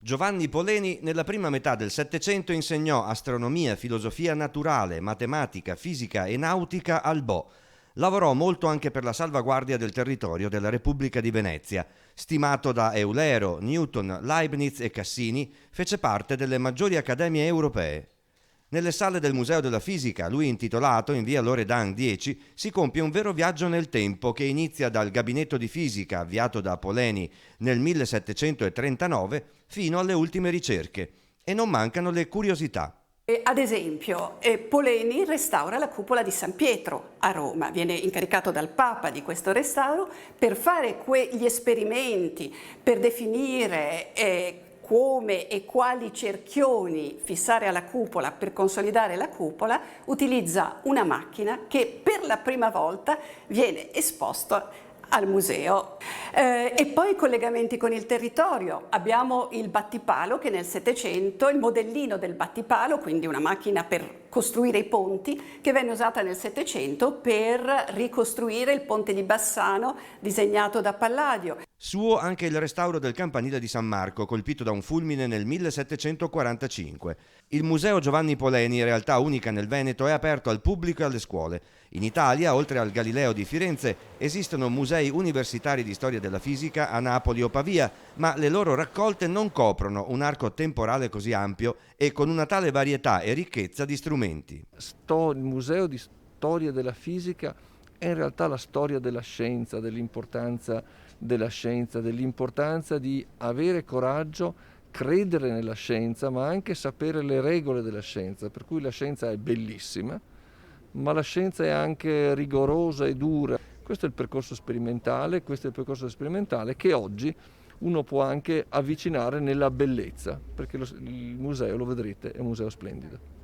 Giovanni Poleni nella prima metà del Settecento insegnò astronomia, filosofia naturale, matematica, fisica e nautica al Bo. Lavorò molto anche per la salvaguardia del territorio della Repubblica di Venezia. Stimato da Eulero, Newton, Leibniz e Cassini, fece parte delle maggiori accademie europee. Nelle sale del Museo della Fisica, lui intitolato in via Loredan 10, si compie un vero viaggio nel tempo che inizia dal gabinetto di fisica avviato da Poleni nel 1739 fino alle ultime ricerche. E non mancano le curiosità. Ad esempio, Poleni restaura la cupola di San Pietro a Roma, viene incaricato dal Papa di questo restauro per fare quegli esperimenti, per definire come e quali cerchioni fissare alla cupola per consolidare la cupola. Utilizza una macchina che per la prima volta viene esposta al museo. E poi collegamenti con il territorio. Abbiamo il battipalo che nel Settecento, il modellino del battipalo, quindi una macchina per costruire i ponti, che venne usata nel Settecento per ricostruire il ponte di Bassano disegnato da Palladio. Suo anche il restauro del campanile di San Marco, colpito da un fulmine nel 1745. Il Museo Giovanni Poleni, realtà unica nel Veneto, è aperto al pubblico e alle scuole. In Italia, oltre al Galileo di Firenze, esistono musei universitari di storia della fisica a Napoli o Pavia, ma le loro raccolte non coprono un arco temporale così ampio e con una tale varietà e ricchezza di strumenti. Il Museo di Storia della Fisica è in realtà la storia della scienza, dell'importanza di avere coraggio, credere nella scienza, ma anche sapere le regole della scienza, per cui la scienza è bellissima, ma la scienza è anche rigorosa e dura. Questo è il percorso sperimentale che oggi uno può anche avvicinare nella bellezza, perché il museo, lo vedrete, è un museo splendido.